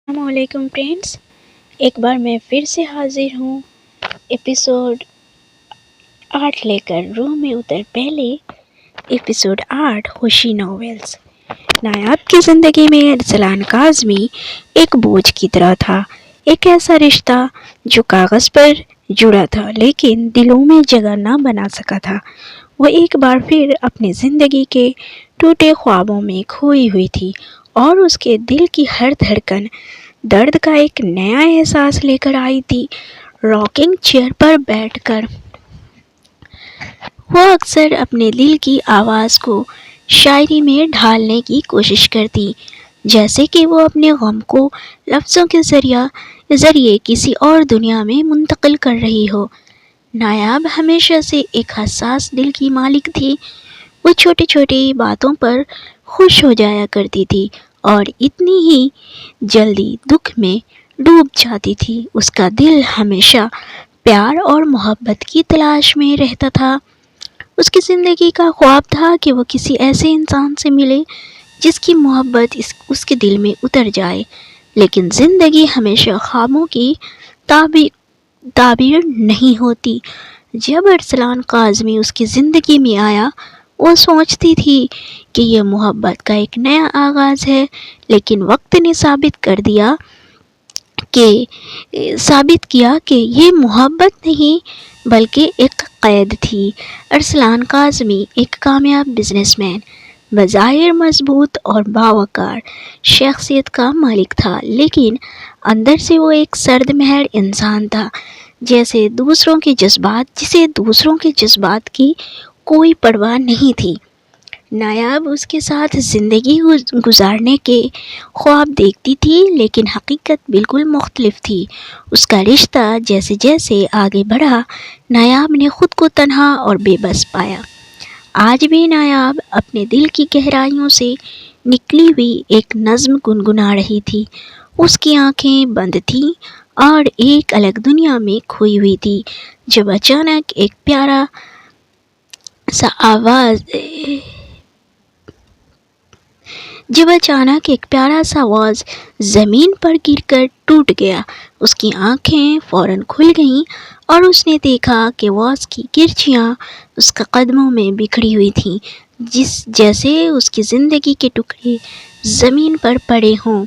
السلام علیکم فرینڈس، ایک بار میں پھر سے حاضر ہوں ایپیسوڈ 8 لے کر روح میں اتر پہلے ایپیسوڈ 8 خوشی ناولز۔ نایاب کی زندگی میں ارسلان کاظمی ایک بوجھ کی طرح تھا، ایک ایسا رشتہ جو کاغذ پر جڑا تھا لیکن دلوں میں جگہ نہ بنا سکا تھا۔ وہ ایک بار پھر اپنی زندگی کے ٹوٹے خوابوں میں کھوئی ہوئی تھی اور اس کے دل کی ہر دھڑکن درد کا ایک نیا احساس لے کر آئی تھی۔ راکنگ چیئر پر بیٹھ کر وہ اکثر اپنے دل کی آواز کو شاعری میں ڈھالنے کی کوشش کرتی، جیسے کہ وہ اپنے غم کو لفظوں کے ذریعے کسی اور دنیا میں منتقل کر رہی ہو۔ نایاب ہمیشہ سے ایک حساس دل کی مالک تھی۔ وہ چھوٹی چھوٹی باتوں پر خوش ہو جایا کرتی تھی اور اتنی ہی جلدی دکھ میں ڈوب جاتی تھی۔ اس کا دل ہمیشہ پیار اور محبت کی تلاش میں رہتا تھا۔ اس کی زندگی کا خواب تھا کہ وہ کسی ایسے انسان سے ملے جس کی محبت اس کے دل میں اتر جائے، لیکن زندگی ہمیشہ خوابوں کی تعبیر نہیں ہوتی۔ جب ارسلان کاظمی اس کی زندگی میں آیا، وہ سوچتی تھی کہ یہ محبت کا ایک نیا آغاز ہے، لیکن وقت نے ثابت کیا کہ یہ محبت نہیں بلکہ ایک قید تھی۔ ارسلان کاظمی ایک کامیاب بزنس مین، بظاہر مضبوط اور باوقار شخصیت کا مالک تھا، لیکن اندر سے وہ ایک سرد مہر انسان تھا، جسے دوسروں کے جذبات کی کوئی پرواہ نہیں تھی۔ نایاب اس کے ساتھ زندگی گزارنے کے خواب دیکھتی تھی، لیکن حقیقت بالکل مختلف تھی۔ اس کا رشتہ جیسے جیسے آگے بڑھا، نایاب نے خود کو تنہا اور بے بس پایا۔ آج بھی نایاب اپنے دل کی گہرائیوں سے نکلی ہوئی ایک نظم گنگنا رہی تھی۔ اس کی آنکھیں بند تھیں اور ایک الگ دنیا میں کھوئی ہوئی تھی، جب اچانک ایک پیارا سا آواز زمین پر گر کر ٹوٹ گیا۔ اس کی آنکھیں فوراً کھل گئیں اور اس نے دیکھا کہ واز کی کرچیاں اس کے قدموں میں بکھری ہوئی تھیں، جیسے اس کی زندگی کے ٹکڑے زمین پر پڑے ہوں۔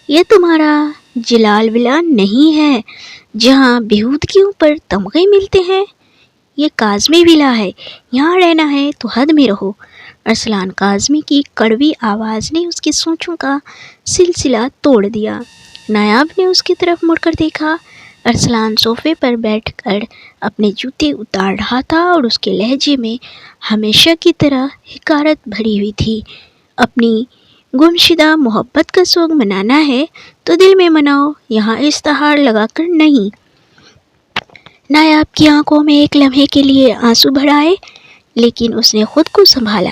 یہ تمہارا جلال ولا نہیں ہے جہاں بیہودگیوں پر تمغے ملتے ہیں، یہ کاظمی ولا ہے، یہاں رہنا ہے تو حد میں رہو۔ ارسلان کاظمی کی کڑوی آواز نے اس کی سوچوں کا سلسلہ توڑ دیا۔ نایاب نے اس کی طرف مڑ کر دیکھا۔ ارسلان صوفے پر بیٹھ کر اپنے جوتے اتار رہا تھا اور اس کے لہجے میں ہمیشہ کی طرح حقارت بھری ہوئی تھی۔ اپنی گمشدہ محبت کا سوگ منانا ہے تو دل میں مناؤ، یہاں اشتہار لگا کر نہیں۔ نایاب کی آنکھوں میں ایک لمحے کے لیے آنسو بھر آئے، لیکن اس نے خود کو سنبھالا۔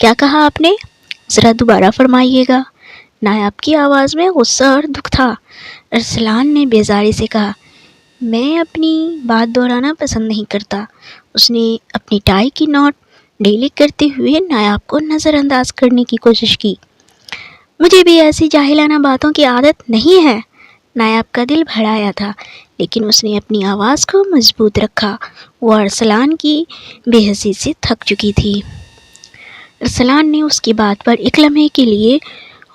کیا کہا آپ نے؟ ذرا دوبارہ فرمائیے گا۔ نایاب کی آواز میں غصہ اور دکھ تھا۔ ارسلان نے بیزاری سے کہا، میں اپنی بات دہرانا پسند نہیں کرتا۔ اس نے اپنی ٹائی کی نوٹ ڈھیلی کرتے ہوئے نایاب کو نظر انداز کرنے کی کوشش کی۔ مجھے بھی ایسی جاہلانہ باتوں کی عادت نہیں ہے۔ نایاب کا دل بھر آیا تھا، لیکن اس نے اپنی آواز کو مضبوط رکھا۔ وہ ارسلان کی بے حسی سے تھک چکی تھی۔ ارسلان نے اس کی بات پر ایک لمحے کے لیے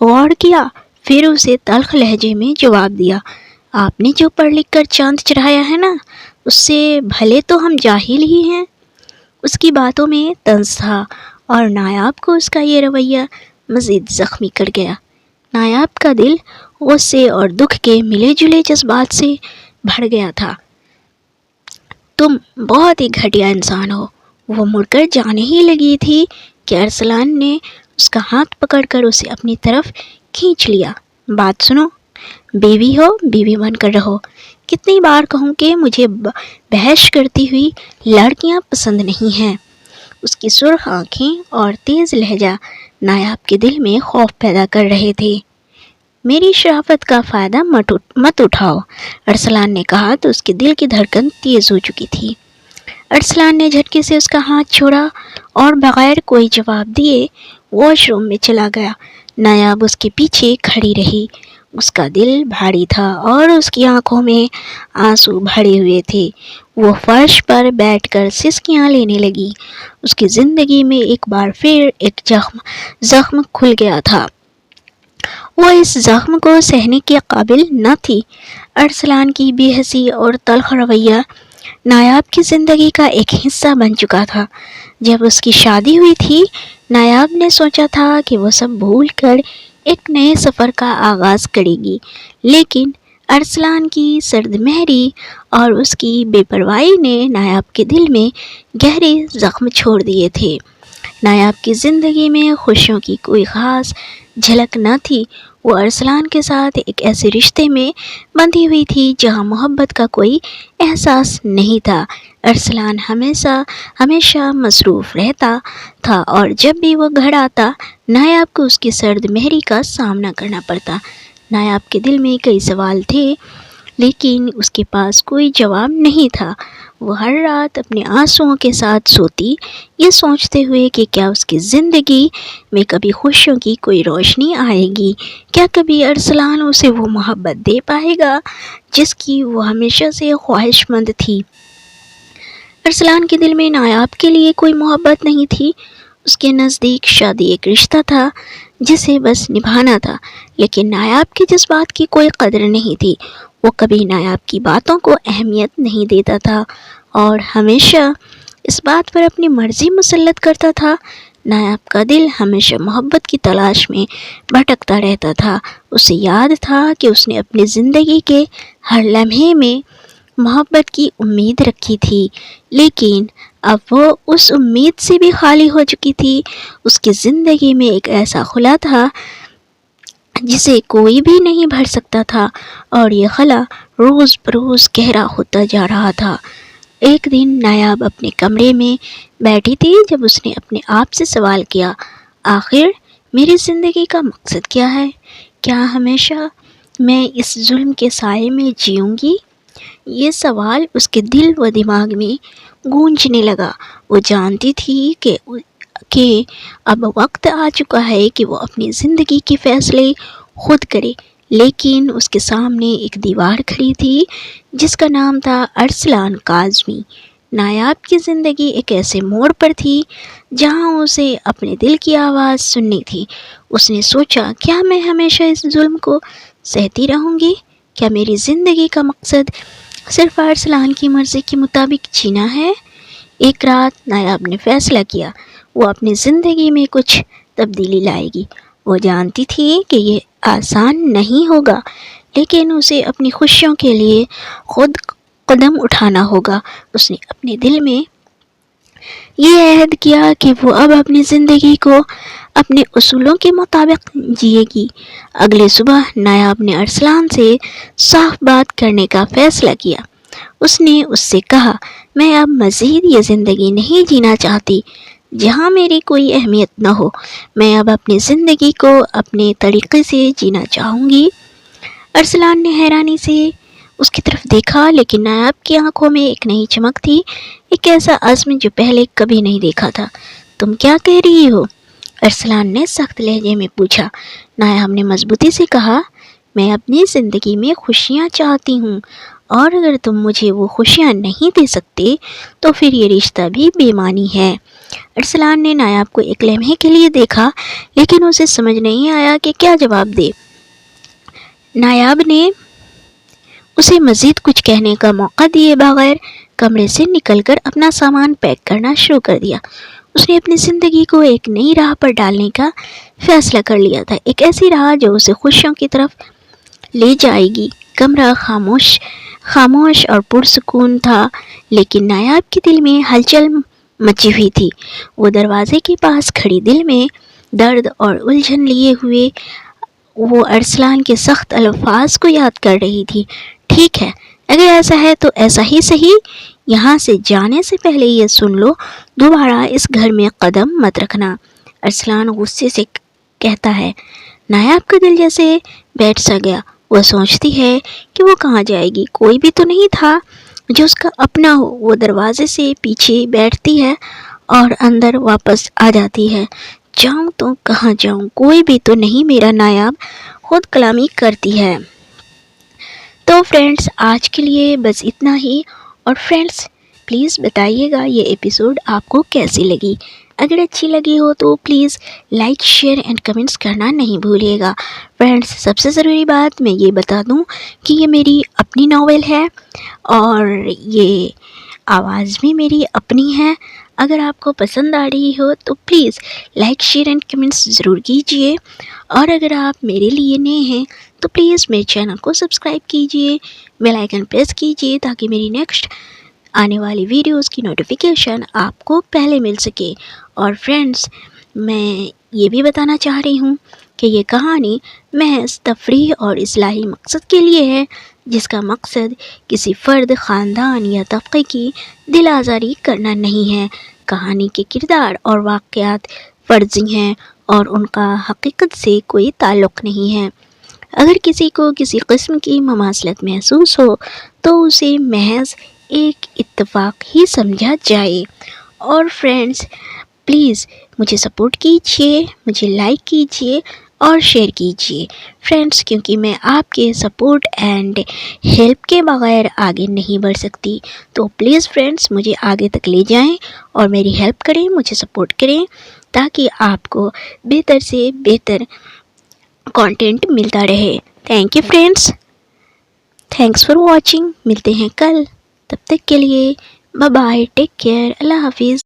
غور کیا، پھر اسے تلخ لہجے میں جواب دیا، آپ نے جو پڑھ لکھ کر چاند چڑھایا ہے نا، اس سے بھلے تو ہم جاہل ہی ہیں۔ اس کی باتوں میں طنز تھا اور نایاب کو اس کا یہ رویہ مزید زخمی کر گیا۔ نایاب کا دل غصے اور دکھ کے ملے جلے جذبات سے بھر گیا تھا۔ تم بہت ہی گھٹیا انسان ہو۔ وہ مڑ کر جانے ہی لگی تھی کہ ارسلان نے اس کا ہاتھ پکڑ کر اسے اپنی طرف کھینچ لیا۔ بات سنو، بیوی ہو بیوی بن کر رہو۔ کتنی بار کہوں کہ مجھے بحث کرتی ہوئی لڑکیاں پسند نہیں ہیں۔ اس کی سرخ آنکھیں اور تیز لہجہ نایاب کے دل میں خوف پیدا کر رہے تھے۔ میری شرافت کا فائدہ مت اٹھاؤ، ارسلان نے کہا تو اس کے دل کی دھڑکن تیز ہو چکی تھی۔ ارسلان نے جھٹکے سے اس کا ہاتھ چھوڑا اور بغیر کوئی جواب دیے واش روم میں چلا گیا۔ نایاب اس کے پیچھے کھڑی رہی۔ اس کا دل بھاری تھا اور اس کی آنکھوں میں آنسو بھرے ہوئے تھے۔ وہ فرش پر بیٹھ کر سسکیاں لینے لگی۔ اس کی زندگی میں ایک بار پھر ایک زخم کھل گیا تھا۔ وہ اس زخم کو سہنے کے قابل نہ تھی۔ ارسلان کی بے حسی اور تلخ رویہ نایاب کی زندگی کا ایک حصہ بن چکا تھا۔ جب اس کی شادی ہوئی تھی، نایاب نے سوچا تھا کہ وہ سب بھول کر ایک نئے سفر کا آغاز کرے گی، لیکن ارسلان کی سرد مہری اور اس کی بے پرواہی نے نایاب کے دل میں گہرے زخم چھوڑ دیے تھے۔ نایاب کی زندگی میں خوشیوں کی کوئی خاص جھلک نہ تھی۔ وہ ارسلان کے ساتھ ایک ایسے رشتے میں بندھی ہوئی تھی جہاں محبت کا کوئی احساس نہیں تھا۔ ارسلان ہمیشہ مصروف رہتا تھا اور جب بھی وہ گھر آتا، نایاب کو اس کی سرد مہری کا سامنا کرنا پڑتا۔ نایاب کے دل میں کئی سوال تھے، لیکن اس کے پاس کوئی جواب نہیں تھا۔ وہ ہر رات اپنے آنسوؤں کے ساتھ سوتی، یہ سوچتے ہوئے کہ کیا اس کی زندگی میں کبھی خوشیوں کی کوئی روشنی آئے گی، کیا کبھی ارسلان اسے وہ محبت دے پائے گا جس کی وہ ہمیشہ سے خواہش مند تھی۔ ارسلان کے دل میں نایاب کے لیے کوئی محبت نہیں تھی۔ اس کے نزدیک شادی ایک رشتہ تھا جسے بس نبھانا تھا، لیکن نایاب کے جذبات کی کوئی قدر نہیں تھی۔ وہ کبھی نایاب کی باتوں کو اہمیت نہیں دیتا تھا اور ہمیشہ اس بات پر اپنی مرضی مسلط کرتا تھا۔ نایاب کا دل ہمیشہ محبت کی تلاش میں بھٹکتا رہتا تھا۔ اسے یاد تھا کہ اس نے اپنی زندگی کے ہر لمحے میں محبت کی امید رکھی تھی، لیکن اب وہ اس امید سے بھی خالی ہو چکی تھی۔ اس کی زندگی میں ایک ایسا خلا تھا جسے کوئی بھی نہیں بھر سکتا تھا، اور یہ خلا روز بروز گہرا ہوتا جا رہا تھا۔ ایک دن نایاب اپنے کمرے میں بیٹھی تھی جب اس نے اپنے آپ سے سوال کیا، آخر میری زندگی کا مقصد کیا ہے؟ کیا ہمیشہ میں اس ظلم کے سائے میں جیوں گی؟ یہ سوال اس کے دل و دماغ میں گونجنے لگا۔ وہ جانتی تھی کہ اب وقت آ چکا ہے کہ وہ اپنی زندگی کے فیصلے خود کرے، لیکن اس کے سامنے ایک دیوار کھڑی تھی جس کا نام تھا ارسلان کاظمی۔ نایاب کی زندگی ایک ایسے موڑ پر تھی جہاں اسے اپنے دل کی آواز سننی تھی۔ اس نے سوچا، کیا میں ہمیشہ اس ظلم کو سہتی رہوں گی؟ کیا میری زندگی کا مقصد صرف ارسلان کی مرضی کے مطابق جینا ہے؟ ایک رات نایاب نے فیصلہ کیا، وہ اپنی زندگی میں کچھ تبدیلی لائے گی۔ وہ جانتی تھی کہ یہ آسان نہیں ہوگا، لیکن اسے اپنی خوشیوں کے لیے خود قدم اٹھانا ہوگا۔ اس نے اپنے دل میں یہ عہد کیا کہ وہ اب اپنی زندگی کو اپنے اصولوں کے مطابق جیے گی۔ اگلے صبح نایاب نے ارسلان سے صاف بات کرنے کا فیصلہ کیا۔ اس نے اس سے کہا، میں اب مزید یہ زندگی نہیں جینا چاہتی جہاں میری کوئی اہمیت نہ ہو۔ میں اب اپنی زندگی کو اپنے طریقے سے جینا چاہوں گی۔ ارسلان نے حیرانی سے اس کی طرف دیکھا، لیکن نایاب کی آنکھوں میں ایک نئی چمک تھی، ایک ایسا عزم جو پہلے کبھی نہیں دیکھا تھا۔ تم کیا کہہ رہی ہو؟ ارسلان نے سخت لہجے میں پوچھا۔ نایاب نے مضبوطی سے کہا، میں اپنی زندگی میں خوشیاں چاہتی ہوں، اور اگر تم مجھے وہ خوشیاں نہیں دے سکتے تو پھر یہ رشتہ بھی بے معنی ہے۔ ارسلان نے نایاب کو ایک لمحے کے لیے دیکھا، لیکن اسے سمجھ نہیں آیا کہ کیا جواب دے۔ نایاب نے اسے مزید کچھ کہنے کا موقع دیے بغیر کمرے سے نکل کر اپنا سامان پیک کرنا شروع کر دیا۔ اس نے اپنی زندگی کو ایک نئی راہ پر ڈالنے کا فیصلہ کر لیا تھا، ایک ایسی راہ جو اسے خوشیوں کی طرف لے جائے گی۔ کمرہ خاموش اور پرسکون تھا، لیکن نایاب کے دل میں ہلچل مچی ہوئی تھی۔ وہ دروازے کے پاس کھڑی، دل میں درد اور الجھن لیے ہوئے، وہ ارسلان کے سخت الفاظ کو یاد کر رہی تھی۔ ٹھیک ہے، اگر ایسا ہے تو ایسا ہی صحیح۔ یہاں سے جانے سے پہلے یہ سن لو، دوبارہ اس گھر میں قدم مت رکھنا۔ ارسلان غصے سے کہتا ہے۔ نایاب کا دل جیسے بیٹھ سا گیا۔ وہ سوچتی ہے کہ وہ کہاں جائے گی، کوئی بھی تو نہیں تھا جو اس کا اپنا ہو۔ وہ دروازے سے پیچھے بیٹھتی ہے اور اندر واپس آ جاتی ہے۔ جاؤں تو کہاں جاؤں، کوئی بھی تو نہیں میرا نایاب خود کلامی کرتی ہے۔ تو فرینڈس آج کے لیے بس اتنا ہی، اور فرینڈس پلیز بتائیے گا یہ ایپیسوڈ آپ کو کیسی لگی۔ اگر اچھی لگی ہو تو please like share and comments کرنا نہیں بھولیے گا۔ فرینڈس سب سے ضروری بات میں یہ بتا دوں کہ یہ میری اپنی ناول ہے اور یہ آواز بھی میری اپنی ہے۔ اگر آپ کو پسند آ رہی ہو تو please like share and comments ضرور کیجیے، اور اگر آپ میرے لیے نئے ہیں تو پلیز میرے چینل کو سبسکرائب کیجیے، بیل آئیکن پریس کیجیے تاکہ میری نیکسٹ آنے والی ویڈیوز کی نوٹیفیکیشن آپ کو پہلے مل سکے۔ اور فرینڈس میں یہ بھی بتانا چاہ رہی ہوں کہ یہ کہانی محض تفریح اور اصلاحی مقصد کے لیے ہے، جس کا مقصد کسی فرد، خاندان یا طبقے کی دل آزاری کرنا نہیں ہے۔ کہانی کے کردار اور واقعات فرضی ہیں اور ان کا حقیقت سے کوئی تعلق نہیں ہے۔ اگر کسی کو کسی قسم کی مماثلت محسوس ہو تو اسے محض ایک اتفاق ہی سمجھا جائے۔ اور فرینڈس پلیز مجھے سپورٹ کیجیے، مجھے لائک کیجیے اور شیئر کیجیے فرینڈس، کیونکہ میں آپ کے سپورٹ اینڈ ہیلپ کے بغیر آگے نہیں بڑھ سکتی۔ تو پلیز فرینڈس مجھے آگے تک لے جائیں اور میری ہیلپ کریں، مجھے سپورٹ کریں، تاکہ آپ کو بہتر سے بہتر کانٹینٹ ملتا رہے۔ Thank you friends, thanks for watching. ملتے ہیں کل، تب تک کے لیے بائے بائے، ٹیک کیئر، اللہ حافظ۔